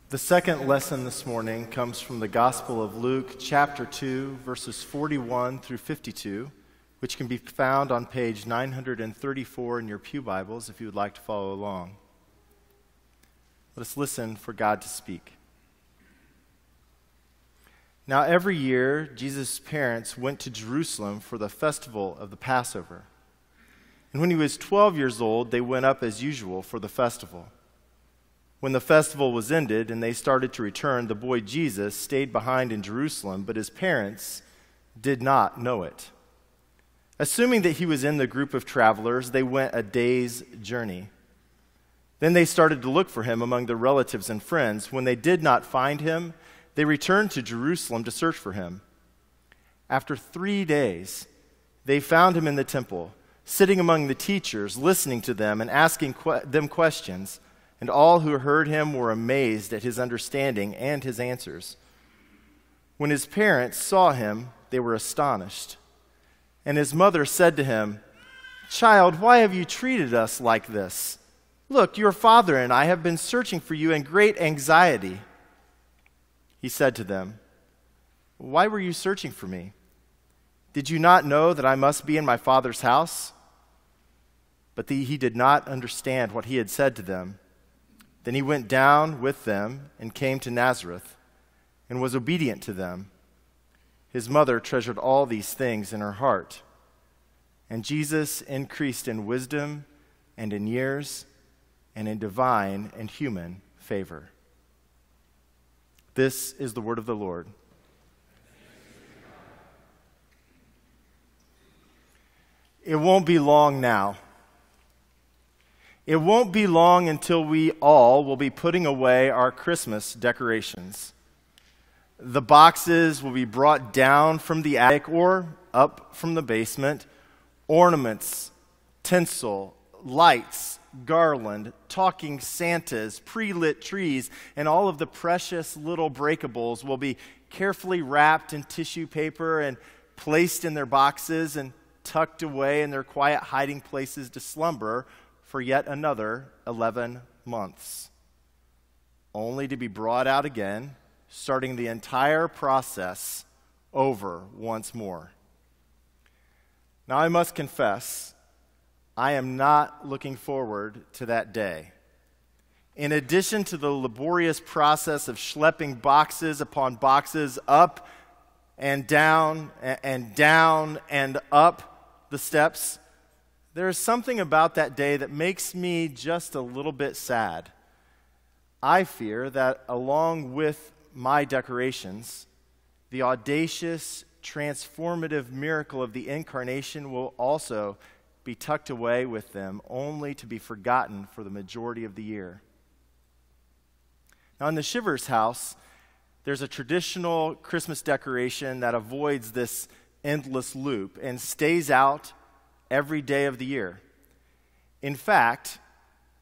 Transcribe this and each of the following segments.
The second lesson this morning comes from the Gospel of Luke, chapter 2, verses 41 through 52, which can be found on page 934 in your pew Bibles if you would like to follow along. Let us listen for God to speak. Now every year, Jesus' parents went to Jerusalem for the festival of the Passover. And when he was 12 years old, they went up as usual for the festival. When the festival was ended and they started to return, the boy Jesus stayed behind in Jerusalem, but his parents did not know it. Assuming that he was in the group of travelers, they went a day's journey. Then they started to look for him among their relatives and friends. When they did not find him, they returned to Jerusalem to search for him. After 3 days, they found him in the temple, sitting among the teachers, listening to them and asking them questions. And all who heard him were amazed at his understanding and his answers. When his parents saw him, they were astonished. And his mother said to him, "Child, why have you treated us like this? Look, your father and I have been searching for you in great anxiety." He said to them, "Why were you searching for me? Did you not know that I must be in my father's house?" But he did not understand what he had said to them. Then he went down with them and came to Nazareth and was obedient to them. His mother treasured all these things in her heart. And Jesus increased in wisdom and in years and in divine and human favor. This is the word of the Lord. It won't be long now. It won't be long until we all will be putting away our Christmas decorations. The boxes will be brought down from the attic or up from the basement. Ornaments, tinsel, lights, garland, talking Santas, pre-lit trees, and all of the precious little breakables will be carefully wrapped in tissue paper and placed in their boxes and tucked away in their quiet hiding places to slumber for yet another 11 months, only to be brought out again, starting the entire process over once more. Now, I must confess, I am not looking forward to that day. In addition to the laborious process of schlepping boxes upon boxes up and down and up the steps, there is something about that day that makes me just a little bit sad. I fear that along with my decorations, the audacious, transformative miracle of the incarnation will also be tucked away with them, only to be forgotten for the majority of the year. Now, in the Shivers house, there's a traditional Christmas decoration that avoids this endless loop and stays out every day of the year. In fact,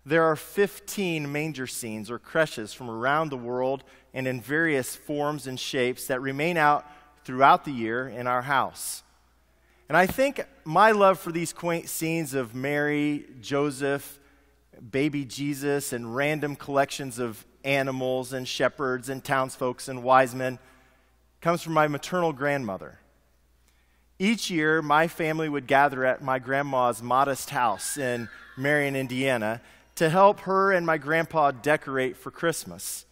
there are 15 manger scenes or creches from around the world and in various forms and shapes that remain out throughout the year in our house. And I think my love for these quaint scenes of Mary, Joseph, baby Jesus, and random collections of animals and shepherds and townsfolks and wise men comes from my maternal grandmother. Each year, my family would gather at my grandma's modest house in Marion, Indiana, to help her and my grandpa decorate for Christmas.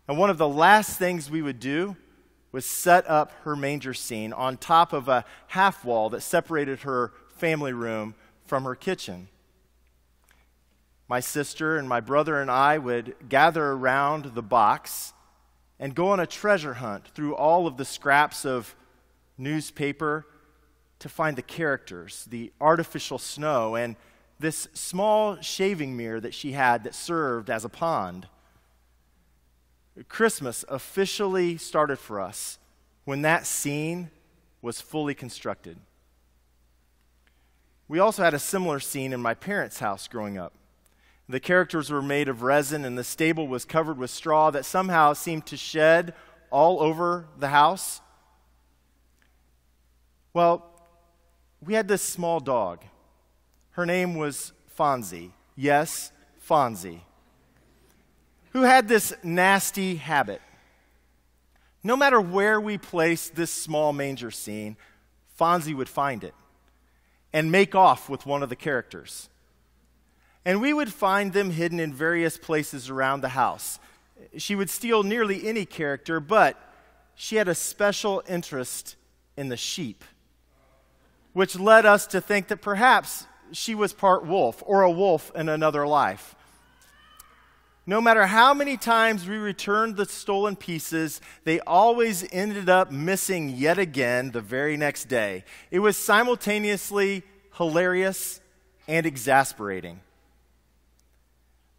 And one of the last things we would do was set up her manger scene on top of a half wall that separated her family room from her kitchen. My sister and my brother and I would gather around the box and go on a treasure hunt through all of the scraps of newspaper to find the characters, the artificial snow, and this small shaving mirror that she had that served as a pond. Christmas officially started for us when that scene was fully constructed. We also had a similar scene in my parents' house growing up. The characters were made of resin and the stable was covered with straw that somehow seemed to shed all over the house. Well, we had this small dog. Her name was Fonzie. Yes, Fonzie. who had this nasty habit. No matter where we placed this small manger scene, Fonzie would find it and make off with one of the characters. And we would find them hidden in various places around the house. She would steal nearly any character, but she had a special interest in the sheep, which led us to think that perhaps she was part wolf or a wolf in another life. No matter how many times we returned the stolen pieces, they always ended up missing yet again the very next day. It was simultaneously hilarious and exasperating.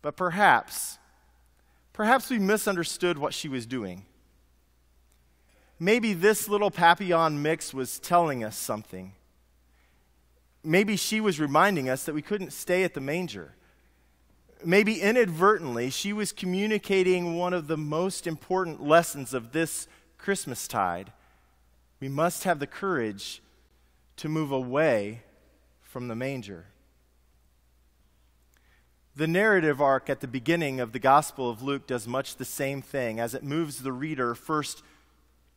But perhaps we misunderstood what she was doing. Maybe this little Papillon mix was telling us something. Maybe she was reminding us that we couldn't stay at the manger. Maybe inadvertently, she was communicating one of the most important lessons of this Christmastide. We must have the courage to move away from the manger. The narrative arc at the beginning of the Gospel of Luke does much the same thing as it moves the reader first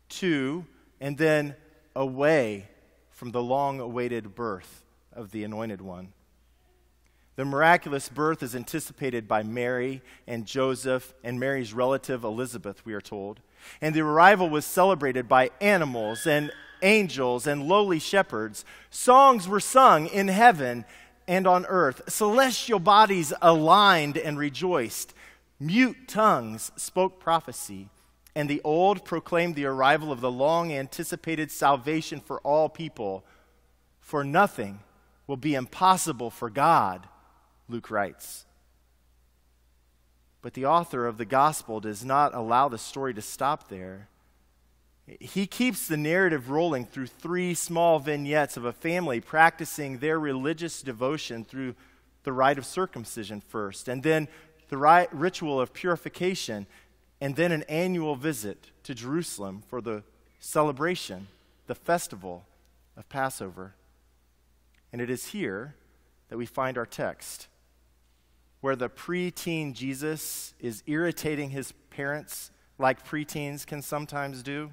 to and then away from the long-awaited birth of the Anointed One. The miraculous birth is anticipated by Mary and Joseph and Mary's relative Elizabeth, we are told. And the arrival was celebrated by animals and angels and lowly shepherds. Songs were sung in heaven and on earth. Celestial bodies aligned and rejoiced. Mute tongues spoke prophecy. And the old proclaimed the arrival of the long-anticipated salvation for all people. For nothing will be impossible for God, Luke writes. But the author of the gospel does not allow the story to stop there. He keeps the narrative rolling through 3 small vignettes of a family practicing their religious devotion through the rite of circumcision first, and then the ritual of purification, and then an annual visit to Jerusalem for the celebration, the festival of Passover. And it is here that we find our text, where the preteen Jesus is irritating his parents like preteens can sometimes do.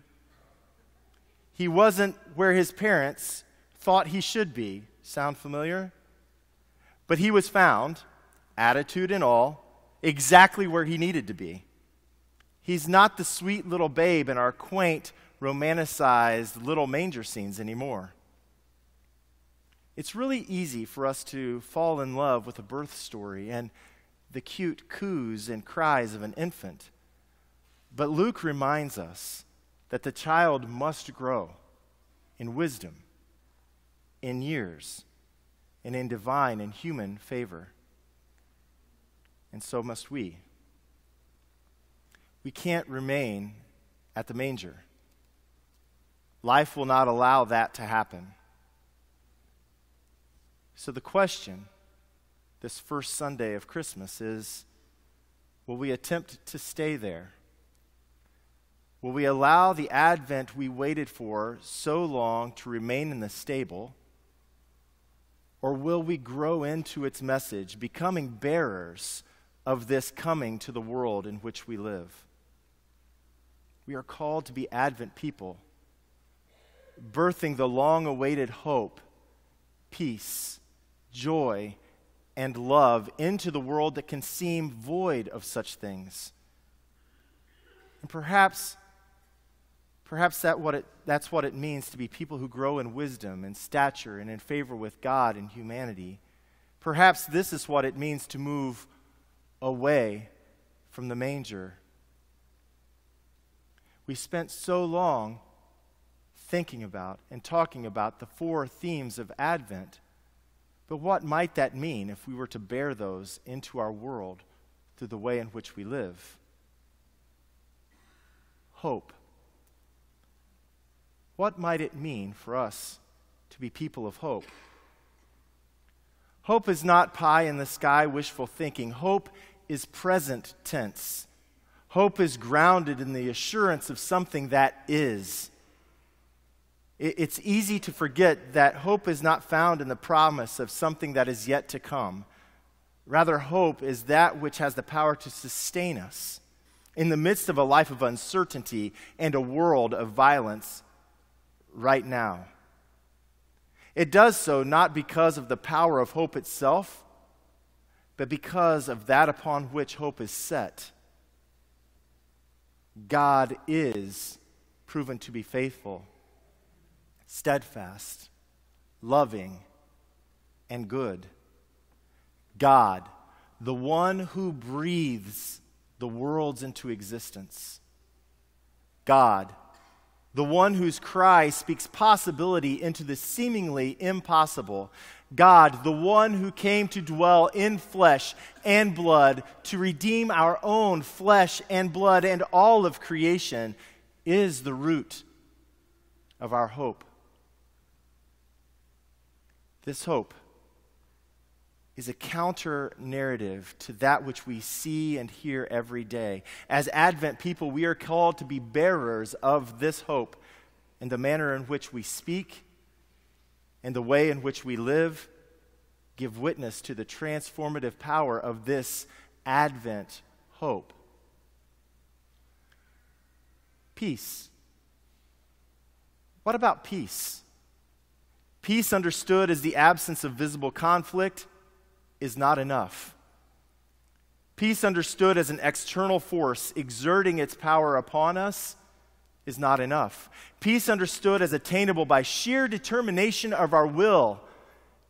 He wasn't where his parents thought he should be. Sound familiar? But he was found, attitude and all, exactly where he needed to be. He's not the sweet little babe in our quaint, romanticized little manger scenes anymore. It's really easy for us to fall in love with a birth story and the cute coos and cries of an infant. But Luke reminds us that the child must grow in wisdom, in years, and in divine and human favor. And so must we. We can't remain at the manger. Life will not allow that to happen. So the question this first Sunday of Christmas is, will we attempt to stay there? Will we allow the Advent we waited for so long to remain in the stable? Or will we grow into its message, becoming bearers of this coming to the world in which we live? We are called to be Advent people, birthing the long-awaited hope, peace, joy, and love into the world that can seem void of such things. And perhaps that's what it means to be people who grow in wisdom and stature and in favor with God and humanity. Perhaps this is what it means to move away from the manger. We spent so long thinking about and talking about the 4 themes of Advent. But what might that mean if we were to bear those into our world through the way in which we live? Hope. What might it mean for us to be people of hope? Hope is not pie in the sky wishful thinking. Hope is present tense. Hope is grounded in the assurance of something that is. It's easy to forget that hope is not found in the promise of something that is yet to come, Rather, hope is that which has the power to sustain us in the midst of a life of uncertainty and a world of violence right now. It does so not because of the power of hope itself, but because of that upon which hope is set. God is proven to be faithful, steadfast, loving, and good. God, the one who breathes the worlds into existence. God, the one whose cry speaks possibility into the seemingly impossible. God, the one who came to dwell in flesh and blood to redeem our own flesh and blood and all of creation, is the root of our hope. This hope is a counter-narrative to that which we see and hear every day. As Advent people, we are called to be bearers of this hope in the manner in which we speak, and the way in which we live, give witness to the transformative power of this Advent hope. Peace. What about peace? Peace, understood as the absence of visible conflict, is not enough. Peace, understood as an external force exerting its power upon us, is not enough. Peace, understood as attainable by sheer determination of our will,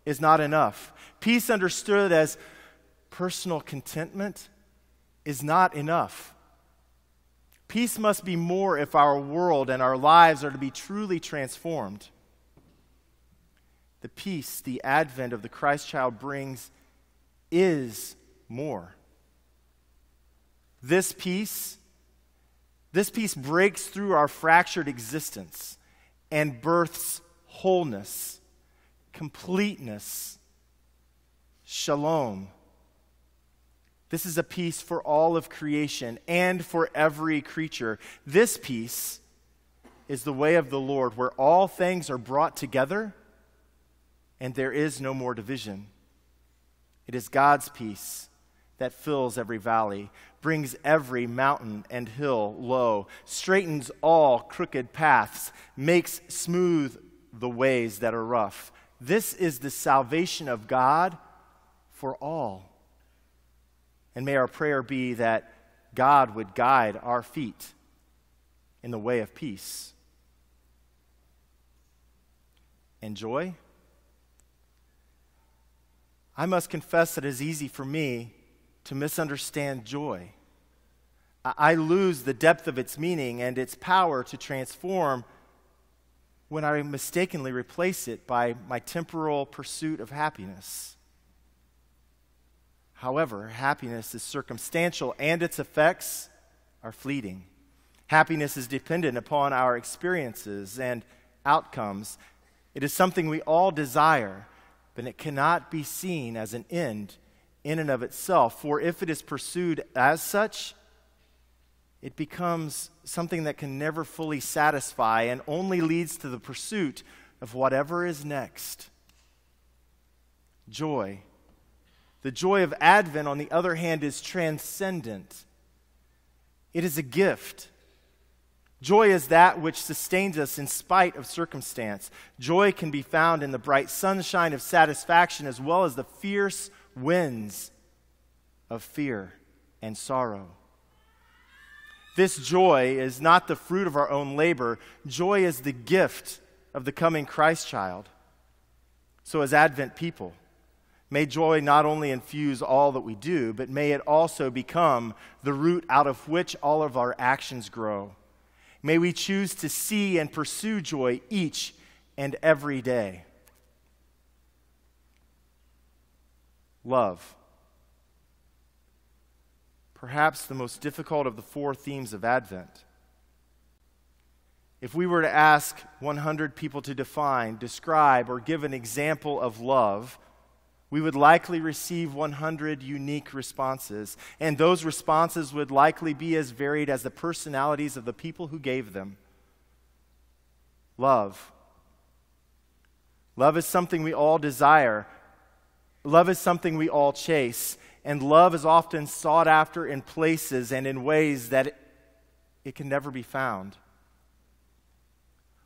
is not enough. Peace, understood as personal contentment, is not enough. Peace must be more if our world and our lives are to be truly transformed. The peace the advent of the Christ child brings is more. This peace breaks through our fractured existence and births wholeness, completeness, shalom. This is a peace for all of creation and for every creature. This peace is the way of the Lord, where all things are brought together and there is no more division. It is God's peace that fills every valley, brings every mountain and hill low, straightens all crooked paths, makes smooth the ways that are rough. This is the salvation of God for all. And may our prayer be that God would guide our feet in the way of peace. And joy? I must confess that it is easy for me to misunderstand joy. I lose the depth of its meaning and its power to transform when I mistakenly replace it by my temporal pursuit of happiness. However, happiness is circumstantial and its effects are fleeting. Happiness is dependent upon our experiences and outcomes. It is something we all desire, but it cannot be seen as an end in and of itself. For if it is pursued as such, it becomes something that can never fully satisfy and only leads to the pursuit of whatever is next. Joy. The joy of Advent, on the other hand, is transcendent. It is a gift. Joy is that which sustains us in spite of circumstance. Joy can be found in the bright sunshine of satisfaction as well as the fierce winds of fear and sorrow. This joy is not the fruit of our own labor. Joy is the gift of the coming Christ child. So as Advent people, may joy not only infuse all that we do, but may it also become the root out of which all of our actions grow. May we choose to see and pursue joy each and every day. Love. Perhaps the most difficult of the four themes of Advent. If we were to ask 100 people to define, describe, or give an example of love, we would likely receive 100 unique responses, and those responses would likely be as varied as the personalities of the people who gave them. Love. Love is something we all desire, Love is something we all chase, and love is often sought after in places and in ways that it can never be found.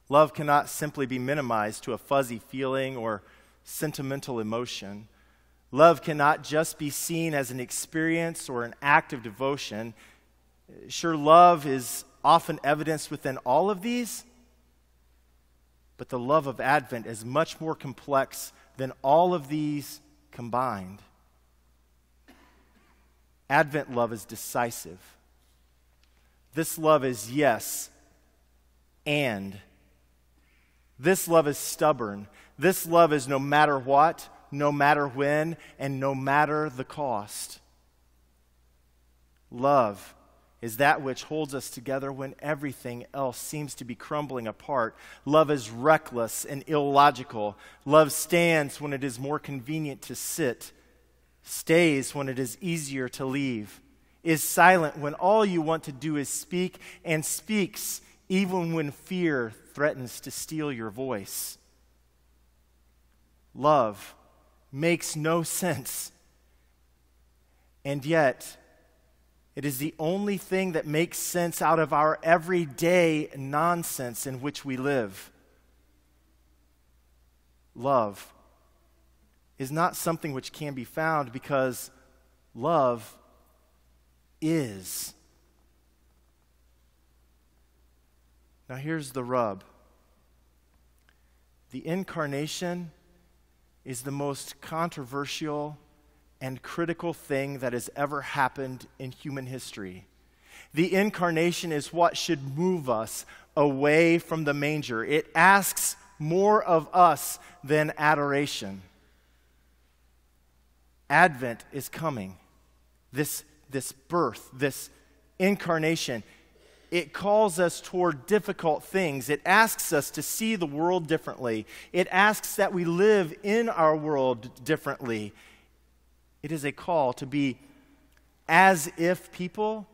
Love cannot simply be minimized to a fuzzy feeling or sentimental emotion. Love cannot just be seen as an experience or an act of devotion. Sure, love is often evidenced within all of these, but the love of Advent is much more complex than all of these combined. Advent love is decisive. This love is yes, and. This love is stubborn. This love is no matter what, no matter when, and no matter the cost. Love is that which holds us together when everything else seems to be crumbling apart. Love is reckless and illogical. Love stands when it is more convenient to sit, stays when it is easier to leave, is silent when all you want to do is speak, and speaks even when fear threatens to steal your voice. Love makes no sense, and yet it is the only thing that makes sense out of our everyday nonsense in which we live. Love is not something which can be found because love is. Now here's the rub. The incarnation is the most controversial and critical thing that has ever happened in human history. The incarnation is what should move us away from the manger. It asks more of us than adoration. Advent is coming. This birth, this incarnation, it calls us toward difficult things. It asks us to see the world differently. It asks that we live in our world differently. It is a call to be as if people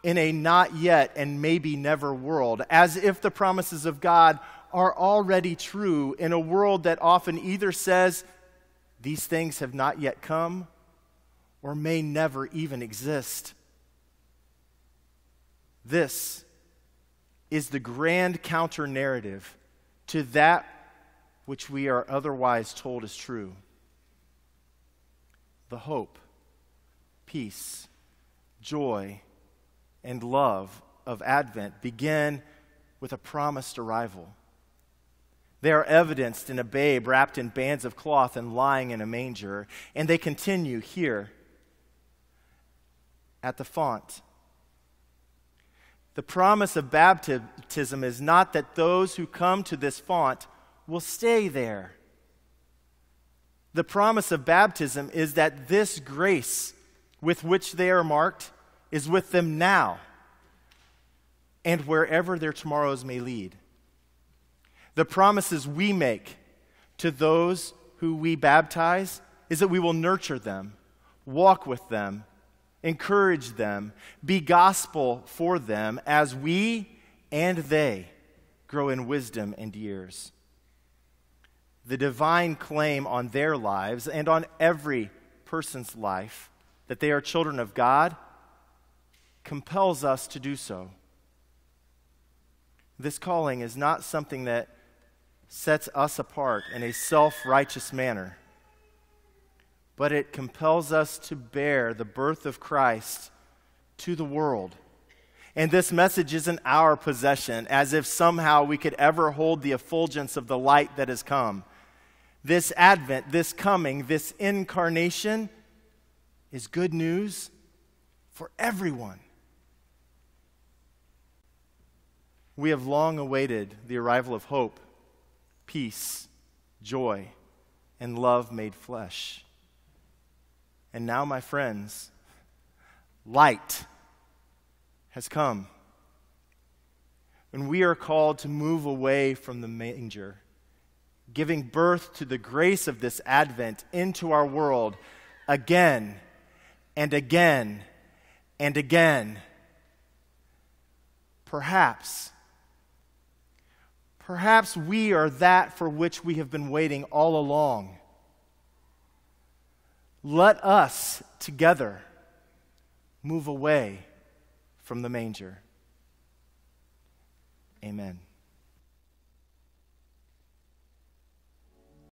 in a not yet and maybe never world, as if the promises of God are already true in a world that often either says these things have not yet come or may never even exist. This is the grand counter-narrative to that which we are otherwise told is true. The hope, peace, joy, and love of Advent begin with a promised arrival. They are evidenced in a babe wrapped in bands of cloth and lying in a manger, and they continue here at the font. The promise of baptism is not that those who come to this font will stay there. The promise of baptism is that this grace with which they are marked is with them now and wherever their tomorrows may lead. The promises we make to those who we baptize is that we will nurture them, walk with them, encourage them, be gospel for them as we and they grow in wisdom and years. The divine claim on their lives and on every person's life that they are children of God compels us to do so. This calling is not something that sets us apart in a self-righteous manner, but it compels us to bear the birth of Christ to the world. And this message isn't our possession, as if somehow we could ever hold the effulgence of the light that has come. This Advent, this coming, this incarnation is good news for everyone. We have long awaited the arrival of hope, peace, joy, and love made flesh. And now, my friends, light has come. And we are called to move away from the manger, giving birth to the grace of this Advent into our world again and again and again. Perhaps we are that for which we have been waiting all along. let us together move away from the manger. Amen.